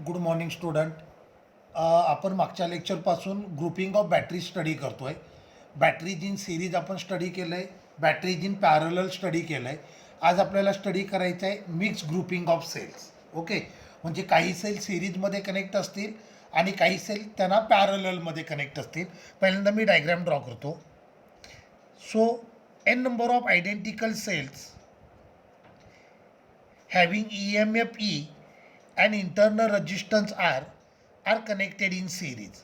Good morning student. आपण मागच्या लेक्चरपासून grouping of battery study करतो आहे. बॅटरीज इन सिरीज आपण स्टडी केलं आहे, बॅटरीज इन पॅरलल स्टडी केलं आहे. आज आपल्याला स्टडी करायचं आहे mix grouping of cells. Okay, म्हणजे काही सेल सिरीजमध्ये कनेक्ट असतील आणि काही सेल त्यांना पॅरललमध्ये कनेक्ट असतील. पहिल्यांदा मी डायग्रॅम ड्रॉ करतो. So N number of identical cells having EMF E and internal resistance R are connected in series.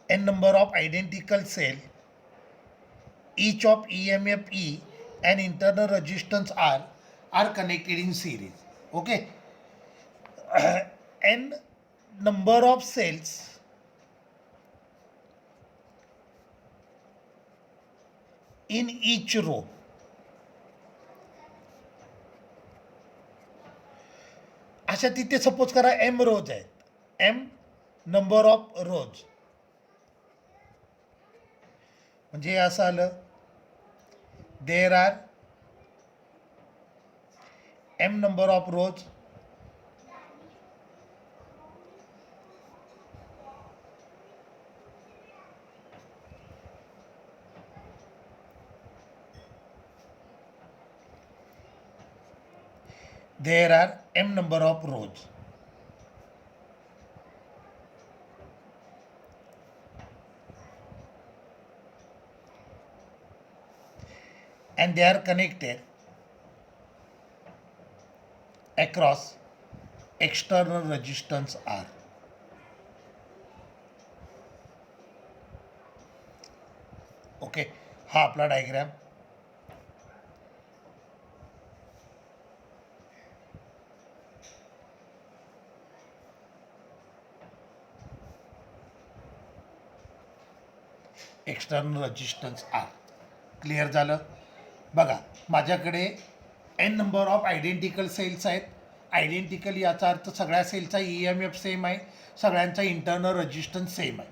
N number of identical cell, each of EMF E and internal resistance R are connected in series. Okay. N number of cells in each row. अशा तिथे suppose करा M rows आहेत, M number of रोज, म्हणजे असं आलं there are M number of rows there are m number of rows. And they are connected across external resistance R. Okay, हा आपला diagram. External resistance R. Clear झालं. बघा, माझ्याकडे N number of identical cells आहेत. Identical याचा अर्थ सगळ्या सेलचा EMF सेम आहे, सगळ्यांचा इंटरनल रेजिस्टन्स सेम आहे.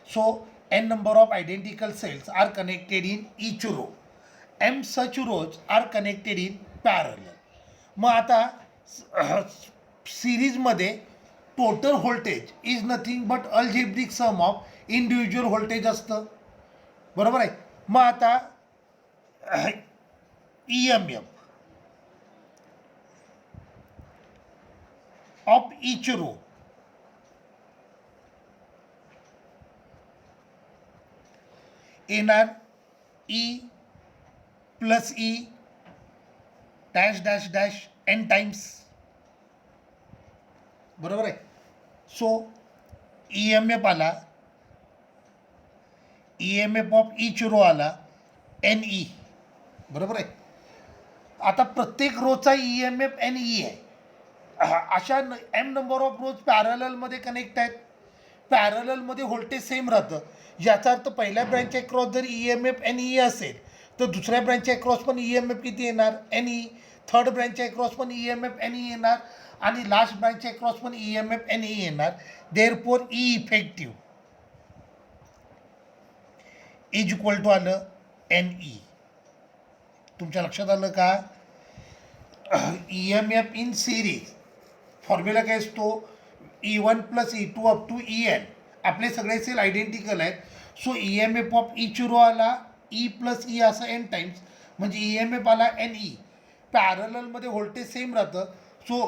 So N number of identical cells are connected in each row. M such rows are connected in parallel. मग आता सिरीजमध्ये total voltage is nothing but algebraic sum of individual voltage असतं. बरोबर आहे. मग आता EMF of each row येणार E plus E dash dash dash N times. बरोबर आहे. सो EMF आला, EMF ऑफ इच रो आला NE. बरोबर आहे. आता प्रत्येक रोचा EMF NE आहे. अशा एम नंबर ऑफ रोज पॅरललमध्ये कनेक्ट आहेत. पॅरललमध्ये व्होल्टेज सेम राहतं. याचा अर्थ पहिल्या ब्रँचच्या क्रॉस जर EMF NE असेल तर दुसऱ्या ब्रँचच्या क्रॉस पण EMF किती येणार NE. थर्ड ब्रँचच्या क्रॉस पण EMF NE येणार आणि लास्ट ब्रँचच्या क्रॉस पण EMF NE येणार. Therefore E effective is equal to आलं NE. तुमच्या लक्षात आलं का? EMF इन सिरीज फॉर्म्युला काय असतो? E1 plus E2 up to EN. आपले सगळे सेल आयडेंटिकल आहेत. So EMF of each row आला E प्लस E असं N टाइम्स, म्हणजे EMF आला NE. पॅरललमध्ये व्होल्टेज सेम राहतं. सो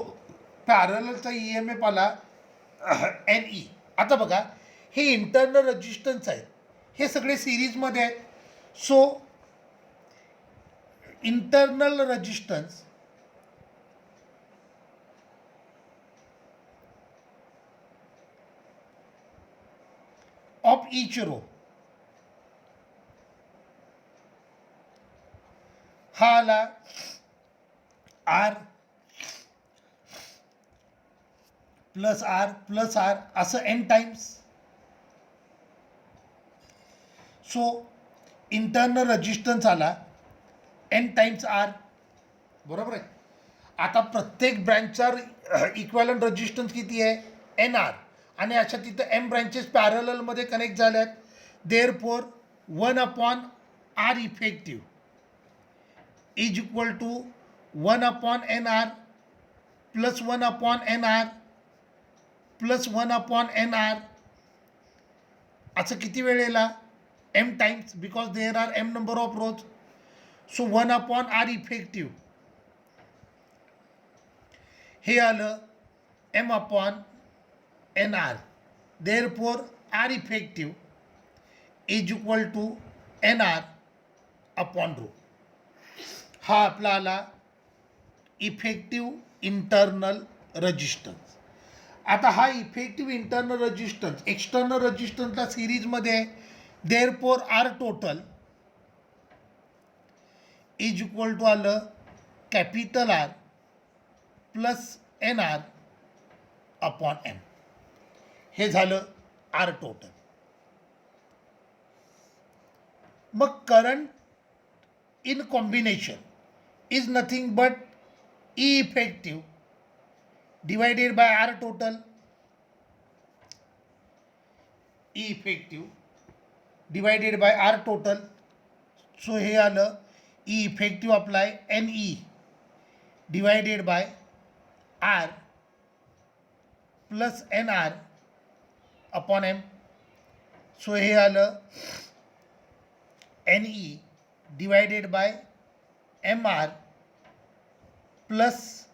पॅरललचा EMF आला NE. आता बघा, हे इंटरनल रेजिस्टन्स आहेत, हे सगळे सिरीजमध्ये आहेत. So internal resistance of each row हा आला R प्लस R असं N times. So internal resistance आला N टाइम्स R. बरोबर आहे. आता प्रत्येक ब्रँचचा इक्वॅलंट रेजिस्टन्स किती आहे NR. आणि अशा तिथं एम ब्रँचेस पॅरललमध्ये कनेक्ट झाल्यात. Therefore 1/R effective is equal to 1/NR plus 1/NR plus 1/NR असं किती वेळेला m times because there are m number of rows. So 1/R effective हे आलं m/NR. Therefore R effective is equal to NR upon row. हा आपला आला effective internal resistance. आता हा इफेक्टिव्ह इंटरनल रजिस्टन्स एक्सटर्नल रजिस्टन्सला सिरीजमध्ये आहे. Therefore R total is equal to आलं capital R plus NR upon M. हे झालं R टोटल. मग current in combination is nothing but E effective divided by R total. E effective divided by R total. So हे आलं E effective apply NE divided by R plus NR upon M. So हे आलं NE divided by MR plus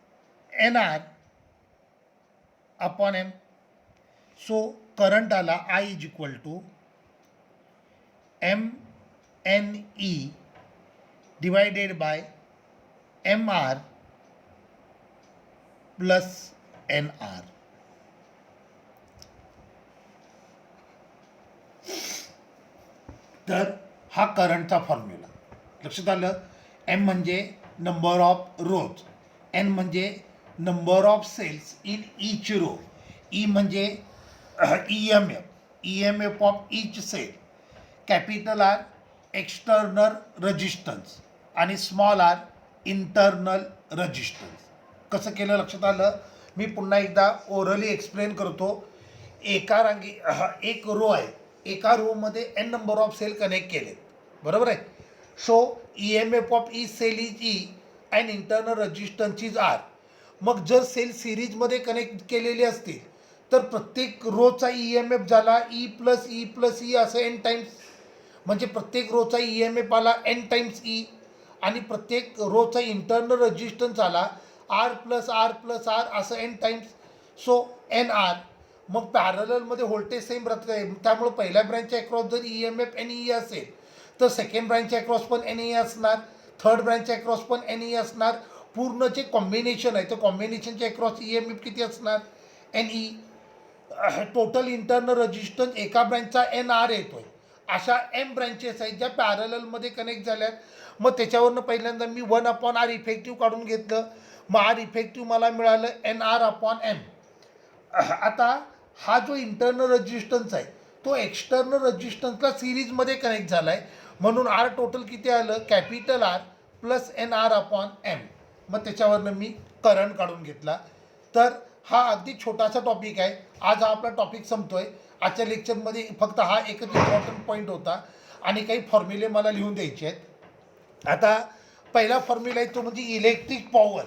NR upon M. So current आला I is equal to MNE divided by MR plus NR. तर हा करंटचा formula लक्षात आलं. M म्हणजे number of rows, N म्हणजे number of cells in each row, E म्हणजे EMF of each cell, capital R external resistance आणि small r internal resistance. कसं केलं लक्षात आलं. मी पुन्हा एकदा ओरली एक्सप्लेन करतो. एका एक रो आहे, एका रोमध्ये n number of cell connect केले, बरोबर आहे. So EMF of each cell is E and internal resistance is R. मग जर सेल सिरीजमध्ये कनेक्ट केलेले असतील तर प्रत्येक रोचा EMF झाला E plus E plus E असं n टाइम्स. म्हणजे प्रत्येक रोचा EMF आला n टाइम्स E आणि प्रत्येक रोचा इंटरनल रजिस्टन्स आला R plus R plus R असं n टाइम्स. So NR. मग पॅरललमध्ये व्होल्टेज सेम राहते, त्यामुळे पहिल्या ब्रँचच्या अक्रॉस जर EMF NE असेल तर सेकंड ब्रँचच्या अक्रॉस पण NE असणार, थर्ड ब्रँचच्या अक्रॉस पण NE असणार. पूर्ण जे कॉम्बिनेशन आहे तर कॉम्बिनेशनच्या अक्रॉस EMF किती असणार NE. टोटल इंटरनल रजिस्टन्स एका ब्रँचचा NR येतोय. अशा M ब्रँचेस आहेत ज्या पॅरललमध्ये कनेक्ट झाल्यात. मग त्याच्यावरनं पहिल्यांदा मी 1/R इफेक्टिव्ह काढून घेतलं. मग R इफेक्टिव्ह मला मिळालं NR अपॉन M. आता हा जो इंटरनल रजिस्टन्स आहे तो एक्सटर्नल रजिस्टन्सला सिरीजमध्ये कनेक्ट झाला आहे, म्हणून R टोटल किती आलं capital R plus NR upon M. मग त्याच्यावरनं मी करंट काढून घेतला. तर हा अगदी छोटासा टॉपिक आहे. आज हा आपला टॉपिक संपतोय. आजच्या लेक्चरमध्ये फक्त हा एकच इम्पॉर्टंट पॉईंट होता आणि काही फॉर्म्युले मला लिहून द्यायचे आहेत. आता पहिला फॉर्म्युला आहे तो म्हणजे electric power.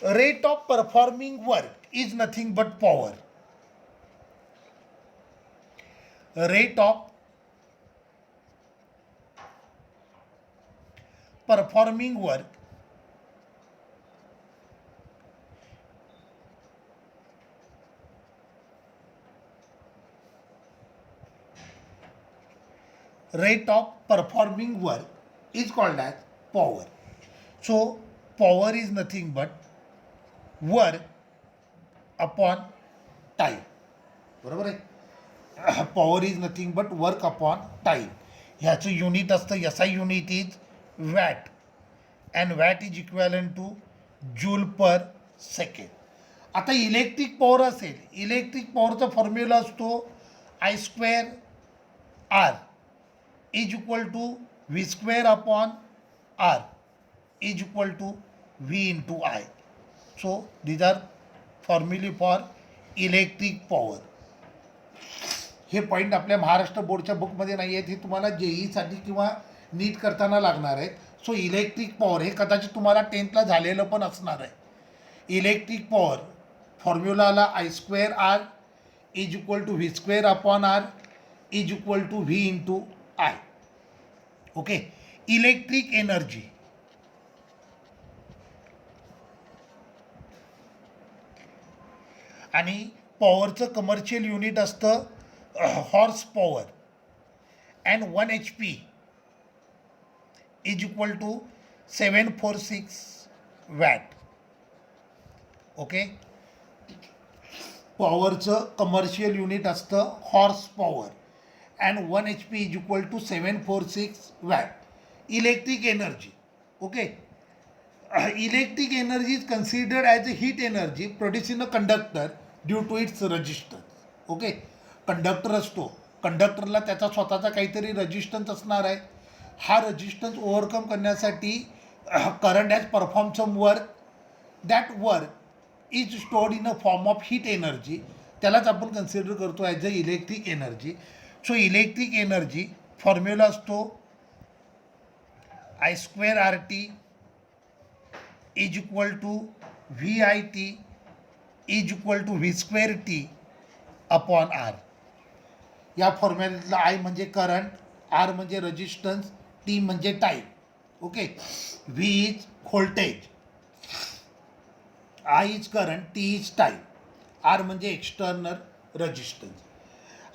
Rate of performing work is nothing but power. Rate of performing work rate of performing work is called as power. So power is nothing but work upon time. बरोबर आहे. Power is nothing but work upon time. ह्याचं unit असतं SI unit is watt and watt is equivalent to joule per second. आता electric power असेल, electric पॉवरचा formula असतो I² R is equal to V² upon R is equal to V into I. So these are फॉर्म्युले for electric power. हे point आपल्या महाराष्ट्र बोर्डच्या बुकमध्ये नाही आहेत, हे तुम्हाला JEE साठी किंवा नीट करताना लागणार आहेत. सो इलेक्ट्रिक पॉवर हे कदाचित तुम्हाला 10th झालेलं पण असणार आहे. इलेक्ट्रिक पॉवर फॉर्म्युलाला I²R is equal to V²/R is equal to V into I. Okay. Electric energy आणि पॉवरचं कमर्शियल युनिट असतं horse power and 1 HP is equal to 746 watt. Okay. पॉवरचं कमर्शियल युनिट असतं horse power and 1 HP is equal to 746 watt. Electric energy. Okay. Electric energy is considered as a heat energy produce in a conductor due to its resistance. Okay. Conductor असतो, कंडक्टरला त्याचा स्वतःचा काहीतरी resistance असणार आहे. हा resistance overcome करण्यासाठी current has perform some work. That work is stored in a form of heat energy. त्यालाच आपण कन्सिडर करतो as a electric energy. So electric energy formula असतो I²RT is equal to VIT is equal to V²T/R. या फॉर्म्युल्यातला I म्हणजे current, R म्हणजे resistance, T म्हणजे time. Okay. V is voltage, I is current, T is time, R म्हणजे external resistance.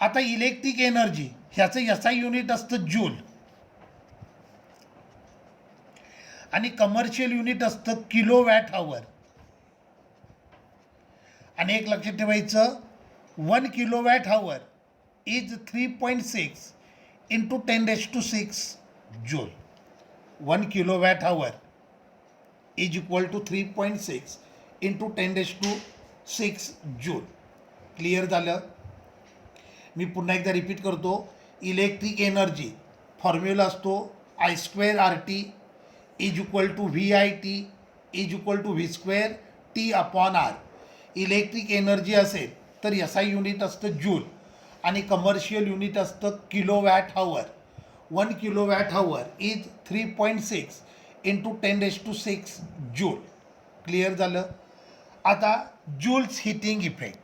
आता electric energy ह्याचं SI unit असतं joule आणि कमर्शियल युनिट असतं किलोवॅट/आवर. आणि एक लक्षात ठेवायचं, 1 kilowatt hour is 3.6 into 10⁶ joule. 1 kilowatt hour is equal to 3.6 into 10⁶ joule. Clear झालं? मी पुन्हा एकदा रिपीट करतो. इलेक्ट्रिक एनर्जी फॉर्म्युला असतो I²RT is equal to VIT is equal to V²T/R. Electric energy असेल तर SI युनिट असतं जूल आणि कमर्शियल युनिट असतं kilowatt hour. 1 kilowatt hour is 3.6 into 10⁶ joule. Clear झालं? आता जूल्स हिटिंग इफेक्ट.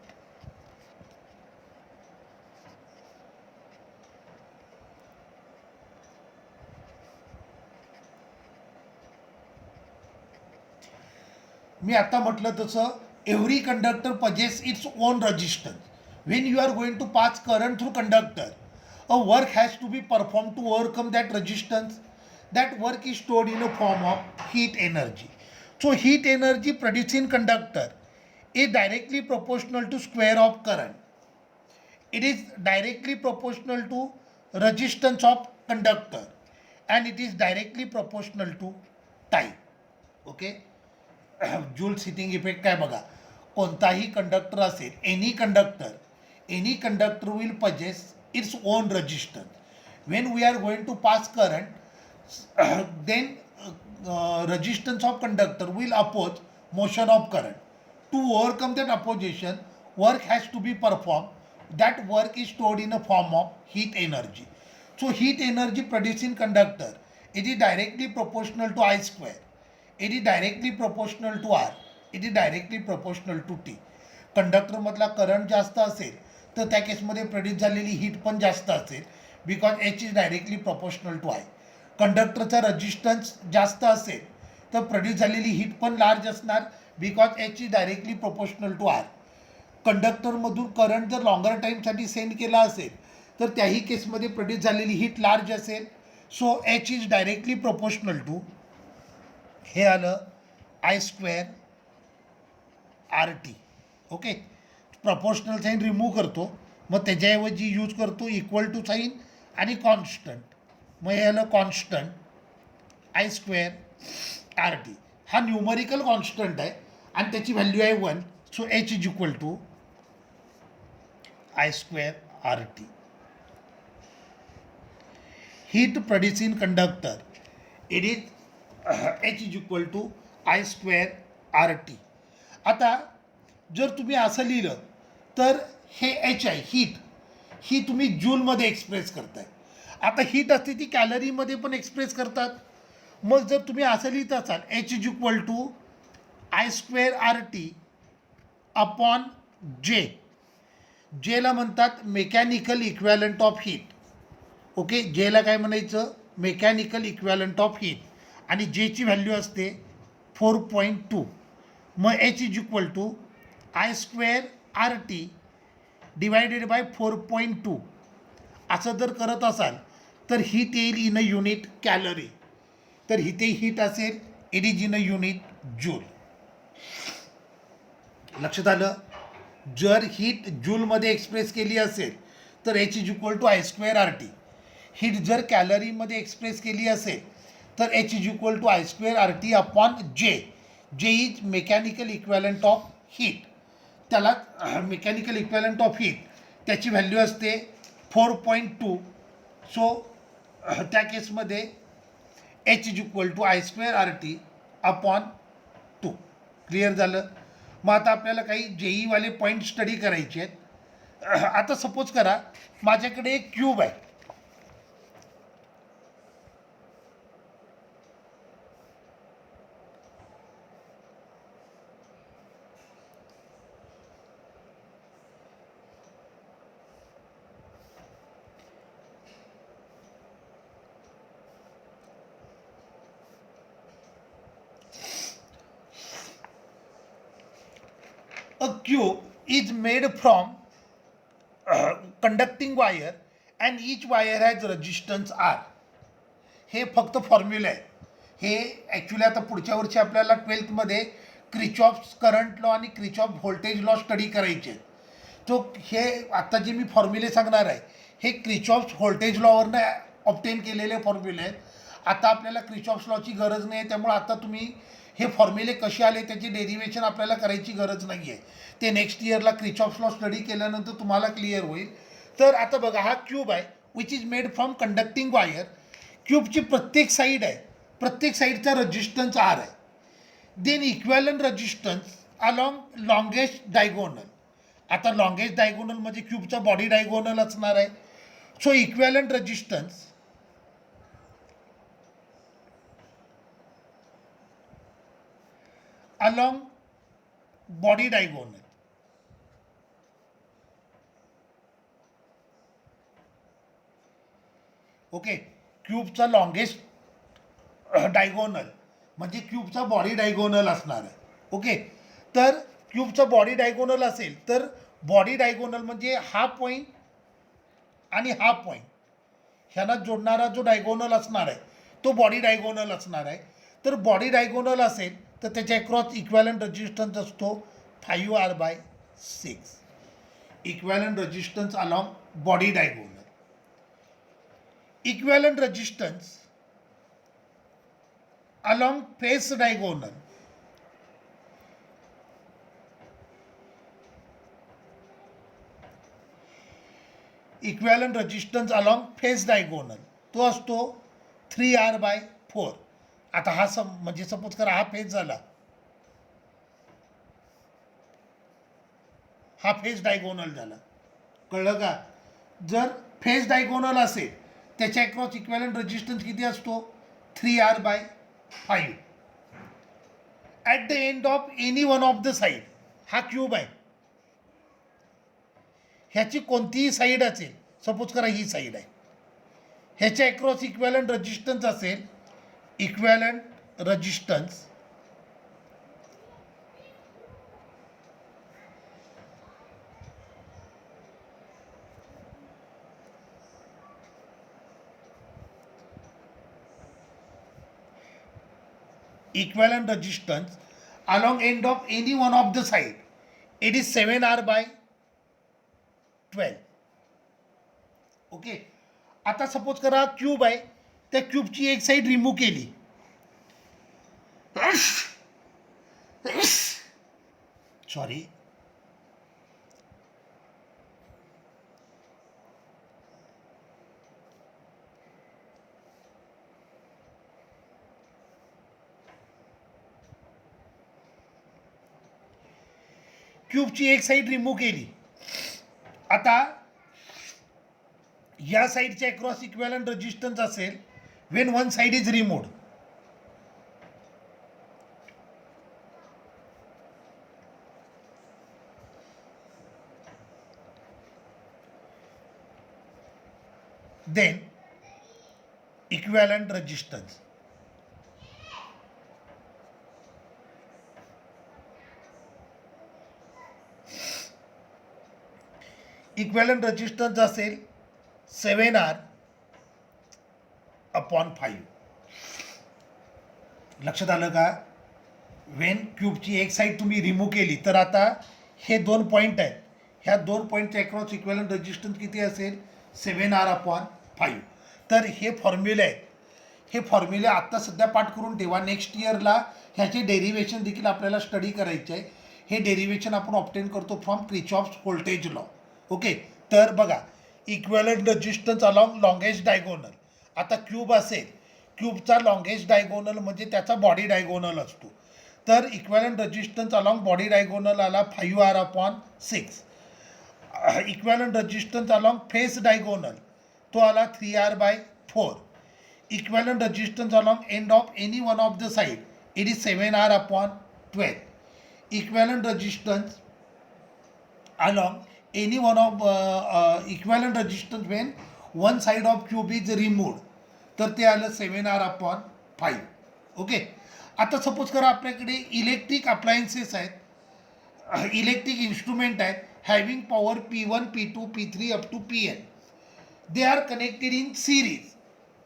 मी आता म्हटलं तसं every conductor possess its own resistance. When you are going to pass current through conductor, a work has to be perform to overcome that resistance. That work is stored in a form of heat energy. So heat energy produce in conductor is directly proportional to square of current. It is directly proportional to resistance of conductor and it is directly proportional to time. Okay. Joules heating effect काय बघा, कोणताही conductor असेल, any conductor will possess its own resistance. When we are going to pass current then resistance of conductor will oppose motion of current. To overcome that opposition, work has to be performed. That work is stored in a form of heat energy. So heat energy produced in conductor, it is directly proportional to I². It is directly proportional to R. It is directly proportional to T. कंडक्टरमधला current जास्त असेल तर त्या केसमध्ये produce झालेली heat पण जास्त असेल, because H is directly proportional to I. कंडक्टरचा रेजिस्टन्स जास्त असेल तर प्रोड्यूस झालेली हीट पण लार्ज असणार, because H is directly proportional to R. कंडक्टरमधून करंट जर लॉंगर टाईमसाठी सेंड केला असेल तर त्याही केसमध्ये प्रोड्यूस झालेली हीट लार्ज असेल. So H is directly proportional to, हे आलं I²RT. Okay. Proportional sine remove करतो, मग त्याच्याऐवजी यूज करतो इक्वल टू साईन आणि कॉन्स्टंट. मग हे आलं कॉन्स्टंट I²RT. हा न्यूमरिकल कॉन्स्टंट आहे आणि त्याची व्हॅल्यू आहे 1. So H is equal to I²RT. Heat produce in conductor, it is H is equal to I²RT. आता जर तुम्ही असं लिहिलं तर हे H आहे, हीट, ही तुम्ही जूलमध्ये एक्सप्रेस करताय. आता हीट असते ती कॅलरीमध्ये पण एक्सप्रेस करतात. मग जर तुम्ही असं लिहित असाल H is equal to I square R T upon J, जेला म्हणतात mechanical equivalent of heat. Okay, जेला काय म्हणायचं, मेकॅनिकल इक्वॅलंट ऑफ हीट, आणि जेची व्हॅल्यू असते 4.2. मग H is equal to I square R T divided by 4.2 असं जर करत असाल तर हीट येईल इन अ युनिट कॅलरी. तर इथे हीट असेल it is in a unit joule. लक्षात आलं. जर हीट जूलमध्ये एक्सप्रेस केली असेल तर H is equal to I square R T. Heat जर कॅलरीमध्ये एक्सप्रेस केली असेल तर H is equal to I square R T upon J. J is mechanical equivalent of heat. त्याला मेकॅनिकल इक्वॅलंट ऑफ हीट त्याची व्हॅल्यू असते 4.2. So त्या केसमध्ये H is equal to I square R T upon 2. Clear झालं. मग आता आपल्याला काही जेईवाले पॉईंट स्टडी करायचे आहेत. आता सपोज करा माझ्याकडे एक क्यूब आहे. A cube is made from conducting wire and each wire has resistance R. हे फक्त फॉर्म्युला आहे. हे ॲक्च्युली आता पुढच्या वर्षी आपल्याला 12th क्रिचॉफ्स करंट लॉ आणि क्रिचॉफ व्होल्टेज लॉ स्टडी करायचे. तो हे आता जे मी फॉर्म्युले सांगणार आहे हे क्रिचॉफ्स व्होल्टेज लॉवरनं ऑब्टेन केलेले फॉर्म्युले आहेत. आता आपल्याला क्रिचॉफ्स लॉची गरज नाही आहे, त्यामुळे आता तुम्ही हे फॉर्म्युले कसे आले त्याची डेरिवेशन आपल्याला करायची गरज नाही आहे. ते नेक्स्ट इयरला क्रिचॉफ्स लॉ स्टडी केल्यानंतर तुम्हाला क्लिअर होईल. तर आता बघा हा क्यूब आहे which is made from conducting wire. क्यूबची प्रत्येक साईड आहे, प्रत्येक साईडचा रजिस्टन्स आर आहे. Then equivalent resistance along longest diagonal. आता लॉंगेस्ट डायगोनल म्हणजे क्यूबचा बॉडी डायगोनल असणार आहे. So equivalent resistance along body diagonal. Okay, क्यूबचा लॉंगेस्ट डायगोनल म्हणजे क्यूबचा बॉडी डायगोनल असणार आहे. ओके, तर क्यूबचा बॉडी डायगोनल असेल तर बॉडी डायगोनल म्हणजे हा पॉईंट आणि हा पॉईंट ह्यांना जोडणारा जो डायगोनल असणार आहे तो बॉडी डायगोनल असणार आहे. तर बॉडी डायगोनल असेल तर त्याच्या अक्रॉस इक्वॅलंट रजिस्टन्स असतो 5R/6. Equivalent resistance along body diagonal. Equivalent resistance along face diagonal. Equivalent resistance along face diagonal तो असतो 3R/4. आता हा म्हणजे सपोज करा हा फेस झाला, हा फेस डायगोनल झाला. कळलं का. जर फेस डायगोनल असेल त्याच्या अक्रॉस इक्वॅलंट रजिस्टन्स किती असतो 3R/5. At the end of any one of the side. हा क्यूब आहे, ह्याची कोणतीही साईड असेल, सपोज करा ही साईड आहे, ह्याच्या अक्रॉस इक्वॅलंट रजिस्टन्स असेल equivalent resistance equivalent resistance along end of any one of the side. It is 7R/12. Okay, आता सपोज करा क्यूब आहे, त्या क्यूबची एक साईड रिमूव्ह केली. सॉरी, क्यूबची एक साईड रिमूव्ह केली. आता या साईडच्या अक्रॉस इक्वॅलंट रजिस्टन्स असेल when one side is removed. Then equivalent resistance. Equivalent resistance असेल 7R अपॉन 5. लक्षात आलं का? वेन क्यूबची एक साईड तुम्ही रिमूव्ह केली तर आता हे 2 पॉईंट आहेत, ह्या 2 पॉईंटच्या अक्रॉस इक्विव्हॅलंट रेजिस्टन्स किती असेल? 7R upon 5. तर हे फॉर्म्युले आहेत, हे फॉर्म्युले आत्ता सध्या पाठ करून ठेवा. नेक्स्ट इयरला ह्याचे डेरिव्हेशन देखील आपल्याला स्टडी करायचे आहे. हे डेरिव्हेशन आपण ऑब्टेन करतो from Kirchhoff's voltage law. Okay, तर बघा equivalent resistance along longest diagonal. आता क्यूब असेल, क्यूबचा लॉंगेस्ट डायगोनल म्हणजे त्याचा बॉडी डायगोनल असतो. तर equivalent resistance along body diagonal आला 5R upon 6. Equivalent resistance along face diagonal तो आला 3R/4. Equivalent resistance along end of any one of the side it is 7R upon 12. Equivalent resistance along any one of equivalent resistance when one side of cube is removed, तर ते आलं 7R upon 5. Okay, आता suppose करा आपल्याकडे electric appliances आहेत, electric instrument आहेत having power P1 P2 P3 up to Pn. They are connected in series.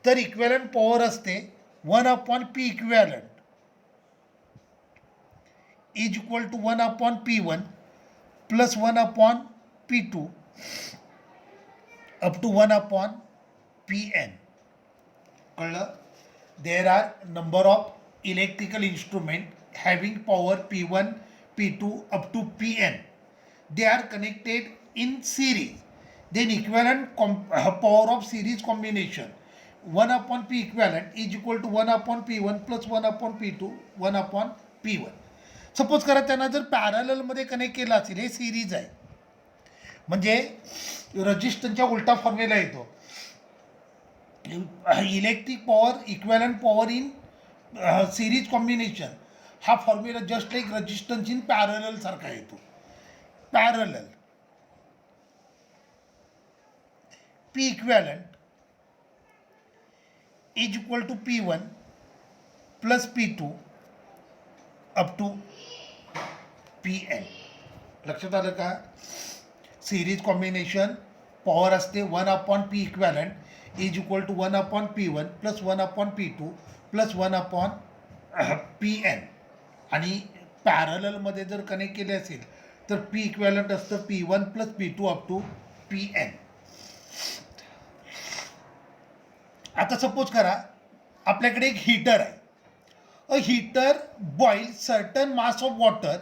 तर equivalent power असते 1 upon P equivalent is equal to 1 upon P1 plus 1 upon P2 up to 1 upon Pn. कळलं? There are number of electrical instrument having power P1 P2 up to Pn. They are connected in series. Then equivalent power of series combination 1 upon P equivalent is equal to 1 upon P1 plus 1 upon P2 1 upon P1. Suppose करा त्यांना जर पॅरललमध्ये connect केलं असेल, हे series आहे म्हणजे रजिस्टन्सच्या उलटा formula येतो. Electric power equivalent power in series combination हा formula just like resistance in parallel सारखा येतो. Parallel P equivalent is equal to P1 plus P2 up to Pn. लक्षात आलं का? सिरीज कॉम्बिनेशन पॉवर असते 1 upon P equivalent is equal to 1 upon P1 plus 1 upon P2 plus 1 upon Pn. आणि पॅरललमध्ये जर connect केले असेल तर P इक्विव्हॅलंट असतं P1 plus P2 up to Pn. आता सपोज करा आपल्याकडे एक हीटर आहे. A heater boils certain mass of water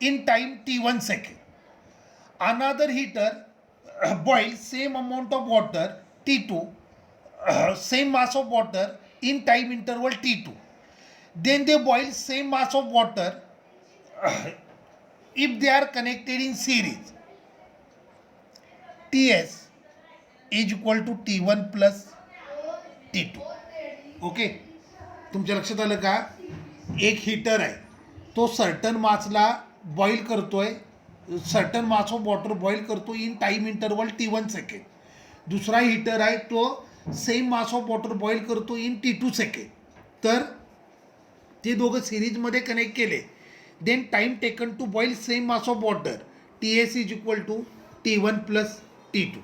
in time t1 second. Another heater boils same amount of water t2, same mass of water in time interval t2. Then they boil same mass of water if they are connected in series. Ts is equal to t1 plus t2. Okay, तुमच्या लक्षात आलं का? एक heater आहे तो certain मासला boil करतोय, certain mass of water boil करतो in time interval t1 second. दुसरा हीटर आहे तो same mass of water boil करतो इन t2 सेकंड. तर ते दोघं सिरीजमध्ये कनेक्ट केले. Then time taken to boil same mass of water Ts is equal to t1 plus t2.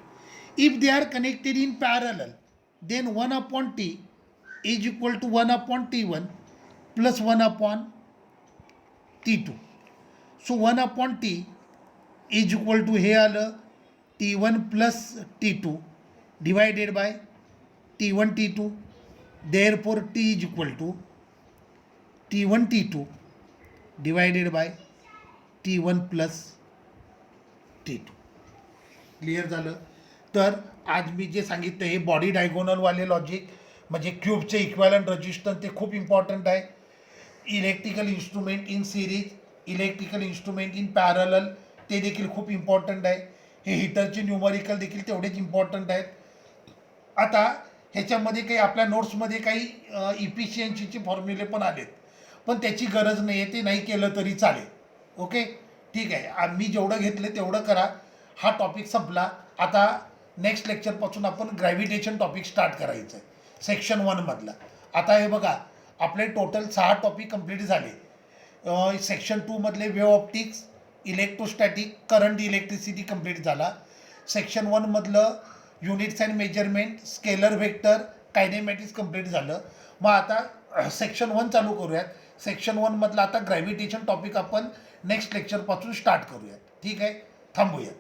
If they are connected in parallel then 1 upon t is equal to 1 upon T1 plus 1 upon T2. So 1 upon T is equal to हे आलं T1 plus T2 divided by T1 T2. Therefore T is equal to T1 T2 divided by T1 plus T2. Clear झालं? तर आज मी जे सांगितलं हे body डायगोनलवाले logic म्हणजे क्यूबचे equivalent resistance ते खूप इम्पॉर्टंट आहे. Electrical instrument in series, electrical instrument in parallel ते देखील खूप इम्पॉर्टंट आहे. हे हीटरचे न्यूमरिकल देखील तेवढेच इम्पॉर्टंट आहेत. आता ह्याच्यामध्ये काही आपल्या नोट्समध्ये काही इफिशियन्सीचे फॉर्म्युले पण आलेत, पण त्याची गरज नाही आहे, ते नाही केलं तरी चालेल. ओके, ठीक आहे. मी जेवढं घेतलं तेवढं करा. हा टॉपिक संपला. आता नेक्स्ट लेक्चरपासून आपण ग्रॅव्हिटेशन टॉपिक स्टार्ट करायचं आहे सेक्शन 1मधला. आता हे बघा आपले टोटल 6 टॉपिक कंप्लीट झाले. सेक्शन 2मधले wave optics, electrostatic, current, electricity complete झाला. सेक्शन 1मधलं units and measurement, scalar vector, kinematics complete झालं. मग आता सेक्शन 1 चालू करूयात. सेक्शन 1मधलं आता ग्रॅव्हिटेशन टॉपिक आपण नेक्स्ट लेक्चरपासून स्टार्ट करूयात. ठीक आहे, थांबूया.